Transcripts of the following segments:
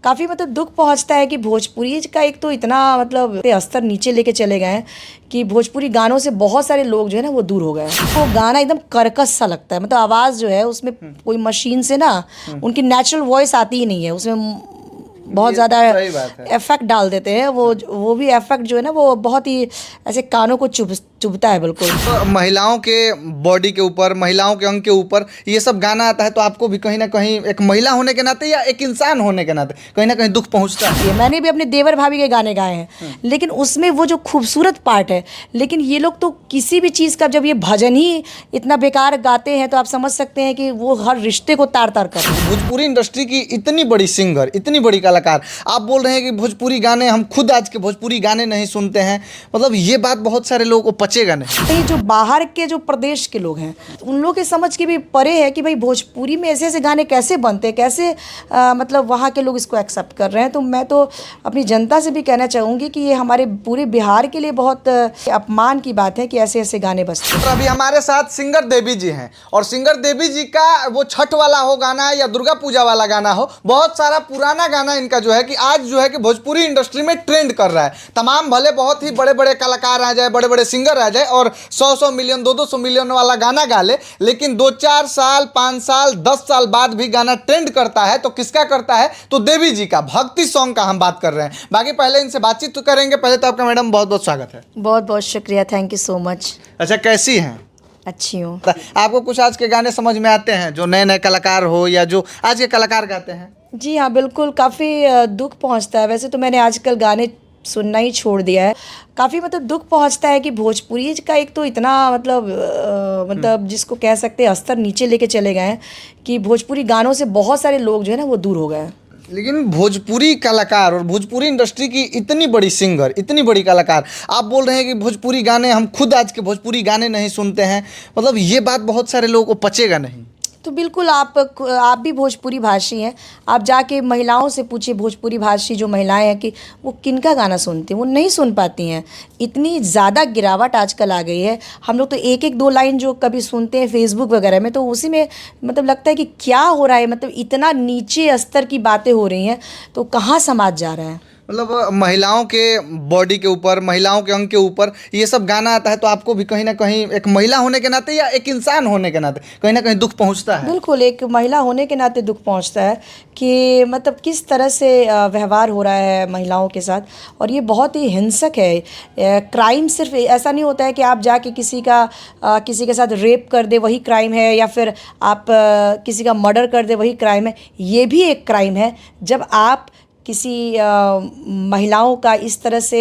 काफ़ी मतलब दुख पहुंचता है कि भोजपुरी का एक तो इतना मतलब स्तर नीचे लेके चले गए हैं कि भोजपुरी गानों से बहुत सारे लोग जो है ना वो दूर हो गए हैं। वो गाना एकदम कर्कश सा लगता है, मतलब आवाज़ जो है उसमें कोई मशीन से ना उनकी नेचुरल वॉइस आती ही नहीं है, उसमें बहुत ज़्यादा इफेक्ट डाल देते हैं। वो भी इफेक्ट जो है ना वो बहुत ही ऐसे कानों को चुभता है बिल्कुल। तो महिलाओं के बॉडी के ऊपर, महिलाओं के अंग के ऊपर ये सब गाना आता है तो आपको भी कहीं ना कहीं एक महिला होने के नाते या एक इंसान होने के नाते कहीं ना कहीं दुख पहुंचता है। मैंने भी अपने देवर भाभी के गाने गाए हैं, लेकिन उसमें वो जो खूबसूरत पार्ट है, लेकिन ये लोग तो किसी भी चीज़ का, जब ये भजन ही इतना बेकार गाते हैं तो आप समझ सकते हैं कि वो हर रिश्ते को तार तार कर रहे हैं। भोजपुरी इंडस्ट्री की इतनी बड़ी सिंगर, इतनी बड़ी कलाकार, आप बोल रहे हैं कि भोजपुरी गाने, हम खुद आज के भोजपुरी गाने नहीं सुनते हैं, मतलब ये बात बहुत सारे लोगों को पचेगा नहीं। जो बाहर के जो प्रदेश के लोग हैं उन लोग के समझ के भी परे है कि भाई भोजपुरी में ऐसे ऐसे गाने कैसे बनते हैं, कैसे मतलब वहाँ के लोग इसको एक्सेप्ट कर रहे हैं। तो मैं तो अपनी जनता से भी कहना चाहूँगी कि ये हमारे पूरे बिहार के लिए बहुत अपमान की बात है कि ऐसे ऐसे गाने बजते हैं। तो अभी हमारे साथ सिंगर देवी जी हैं, और सिंगर देवी जी का वो छठ वाला हो गाना या दुर्गा पूजा वाला गाना हो, बहुत सारा पुराना गाना इनका जो है कि आज जो है कि भोजपुरी इंडस्ट्री में ट्रेंड कर रहा है। तमाम भले बहुत ही बड़े बड़े कलाकार आ जाए, बड़े बड़े सिंगर आ जाए और 100 मिलियन 200 मिलियन वाला गाना गा ले, लेकिन 2-4 साल 5 साल 10 साल बाद भी गाना ट्रेंड करता है तो किसका करता है? तो देवी जी का भक्ति सॉन्ग का हम बात कर रहे हैं। बाकी पहले इनसे बातचीत तो करेंगे। पहले तो आपका मैडम बहुत बहुत स्वागत है। बहुत बहुत शुक्रिया, थैंक यू सो मच। अच्छा, कैसी हैं? अच्छी हूँ। आपको कुछ आज के गाने समझ में आते हैं जो नए नए कलाकार हो या जो आज के कलाकार गाते हैं? जी हाँ, बिल्कुल। काफ़ी दुख पहुँचता है। वैसे तो मैंने आजकल गाने सुनना ही छोड़ दिया है। काफ़ी मतलब दुख पहुँचता है कि भोजपुरी का एक तो इतना मतलब जिसको कह सकते हैं स्तर नीचे लेके चले गए हैं कि भोजपुरी गानों से बहुत सारे लोग जो है ना वो दूर हो गए हैं। लेकिन भोजपुरी कलाकार और भोजपुरी इंडस्ट्री की इतनी बड़ी सिंगर, इतनी बड़ी कलाकार, आप बोल रहे हैं कि भोजपुरी गाने, हम खुद आज के भोजपुरी गाने नहीं सुनते हैं, मतलब ये बात बहुत सारे लोगों को पचेगा नहीं। तो बिल्कुल आप भी भोजपुरी भाषी हैं। आप जाके महिलाओं से पूछिए, भोजपुरी भाषी जो महिलाएं हैं, कि वो किनका गाना सुनती हैं। वो नहीं सुन पाती हैं। इतनी ज़्यादा गिरावट आजकल आ गई है। हम लोग तो एक एक दो लाइन जो कभी सुनते हैं फेसबुक वगैरह में, तो उसी में मतलब लगता है कि क्या हो रहा है, मतलब इतना नीचे स्तर की बातें हो रही हैं, तो कहाँ समाज जा रहा है। मतलब महिलाओं के बॉडी के ऊपर, महिलाओं के अंग के ऊपर ये सब गाना आता है तो आपको भी कहीं ना कहीं एक महिला होने के नाते या एक इंसान होने के नाते कहीं ना कहीं दुख पहुंचता है। बिल्कुल, एक महिला होने के नाते दुख पहुंचता है कि मतलब किस तरह से व्यवहार हो रहा है महिलाओं के साथ, और ये बहुत ही हिंसक है। क्राइम सिर्फ ऐसा नहीं होता है कि आप जाके किसी के साथ रेप कर दे वही क्राइम है, या फिर आप किसी का मर्डर कर दे वही क्राइम है। ये भी एक क्राइम है जब आप किसी महिलाओं का इस तरह से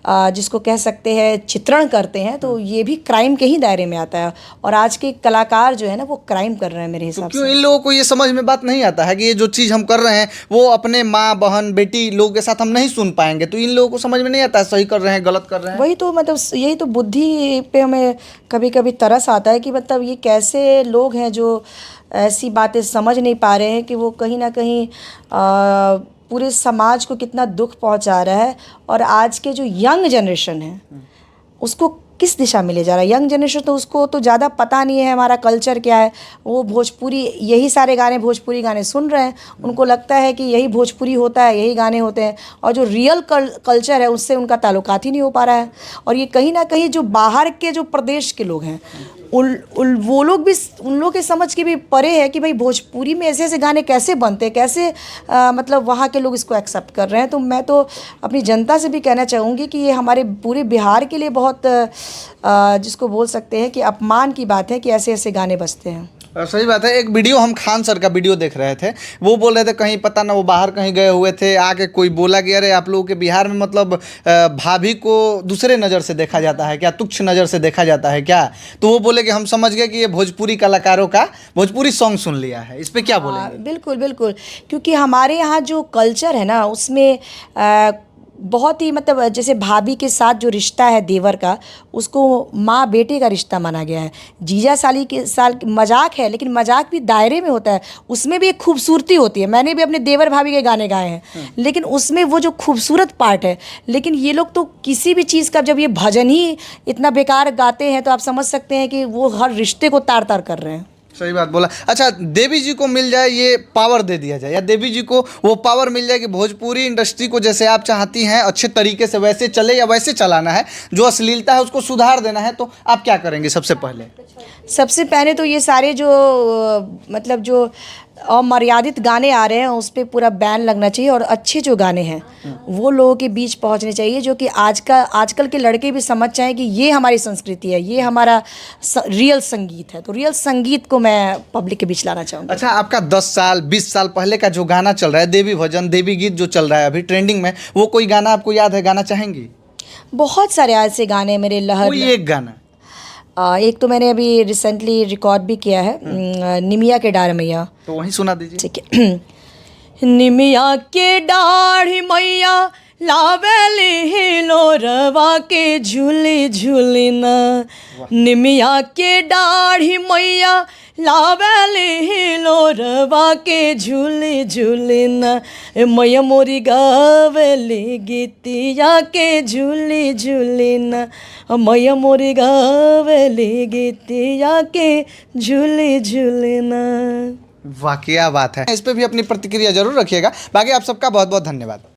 जिसको कह सकते हैं चित्रण करते हैं, तो ये भी क्राइम के ही दायरे में आता है। और आज के कलाकार जो है ना वो क्राइम कर रहे हैं मेरे हिसाब से। क्यों इन लोगों को ये समझ में बात नहीं आता है कि ये जो चीज़ हम कर रहे हैं वो अपने माँ बहन बेटी लोगों के साथ हम नहीं सुन पाएंगे, तो इन लोगों को समझ में नहीं आता है सही कर रहे हैं गलत कर रहे हैं। वही तो मतलब यही तो बुद्धि पे हमें कभी कभी तरस आता है कि मतलब ये कैसे लोग हैं जो ऐसी बातें समझ नहीं पा रहे हैं कि वो कहीं ना कहीं पूरे समाज को कितना दुख पहुंचा रहा है। और आज के जो यंग जनरेशन है उसको किस दिशा में ले जा रहा है। यंग जनरेशन तो उसको तो ज़्यादा पता नहीं है हमारा कल्चर क्या है। वो भोजपुरी, यही सारे गाने भोजपुरी गाने सुन रहे हैं। उनको लगता है कि यही भोजपुरी होता है, यही गाने होते हैं, और जो रियल कल्चर है उससे उनका ताल्लुकात ही नहीं हो पा रहा है। और ये कहीं ना कहीं जो बाहर के जो प्रदेश के लोग हैं वो लोग भी, उन लोग के समझ के भी परे है कि भाई भोजपुरी में ऐसे ऐसे गाने कैसे बनते हैं, कैसे मतलब वहाँ के लोग इसको एक्सेप्ट कर रहे हैं। तो मैं तो अपनी जनता से भी कहना चाहूँगी कि ये हमारे पूरे बिहार के लिए बहुत जिसको बोल सकते हैं कि अपमान की बात है कि ऐसे ऐसे गाने बजते हैं। सही बात है। एक वीडियो हम खान सर का वीडियो देख रहे थे, वो बोल रहे थे कहीं पता ना वो बाहर कहीं गए हुए थे, आके कोई बोला कि अरे आप लोगों के बिहार में मतलब भाभी को दूसरे नज़र से देखा जाता है क्या, तुच्छ नज़र से देखा जाता है क्या। तो वो बोले कि हम समझ गए कि ये भोजपुरी कलाकारों का भोजपुरी सॉन्ग सुन लिया है। इस पर क्या बोलेंगे? बिल्कुल बिल्कुल, क्योंकि हमारे यहाँ जो कल्चर है ना उसमें बहुत ही मतलब जैसे भाभी के साथ जो रिश्ता है देवर का, उसको माँ बेटे का रिश्ता माना गया है। जीजा साली के साल मजाक है, लेकिन मजाक भी दायरे में होता है, उसमें भी एक खूबसूरती होती है। मैंने भी अपने देवर भाभी के गाने गाए हैं, लेकिन उसमें वो जो खूबसूरत पार्ट है, लेकिन ये लोग तो किसी भी चीज़ का, जब ये भजन ही इतना बेकार गाते हैं तो आप समझ सकते हैं कि वो हर रिश्ते को तार तार कर रहे हैं। सही बात बोला। अच्छा, देवी जी को मिल जाए ये पावर दे दिया जाए, या देवी जी को वो पावर मिल जाए कि भोजपुरी इंडस्ट्री को जैसे आप चाहती हैं अच्छे तरीके से वैसे चले या वैसे चलाना है, जो अश्लीलता है उसको सुधार देना है, तो आप क्या करेंगे सबसे पहले? सबसे पहले तो ये सारे जो मतलब जो अमर्यादित गाने आ रहे हैं उस पर पूरा बैन लगना चाहिए, और अच्छे जो गाने हैं वो लोगों के बीच पहुंचने चाहिए, जो कि आजकल के लड़के भी समझ जाएं कि ये हमारी संस्कृति है, ये हमारा रियल संगीत है। तो रियल संगीत को मैं पब्लिक के बीच लाना चाहूँगी। अच्छा, आपका 10 साल 20 साल पहले का जो गाना चल रहा है, देवी भजन देवी गीत जो चल रहा है अभी ट्रेंडिंग में, वो कोई गाना आपको याद है, गाना चाहेंगी? बहुत सारे ऐसे गाने मेरे लहर कोई एक गाना। एक तो मैंने अभी रिसेंटली रिकॉर्ड भी किया है, निमिया के डाढ़ मैया। तो वहीं सुना दीजिए। ठीक है। निमिया के डाढ़ मैया लावेली लोरवा के झूली झूलिना, निमिया के डाढ़ मैया लावेली लोरवा के झूली झूलिना, मैया मोरी गावेली गीतिया के झूली झूलिना, मैया मोरी गावेली गीतिया के झूली झूलिना। वाह, क्या बात है। इस पे भी अपनी प्रतिक्रिया जरूर रखिएगा। बाकी आप सबका बहुत बहुत धन्यवाद।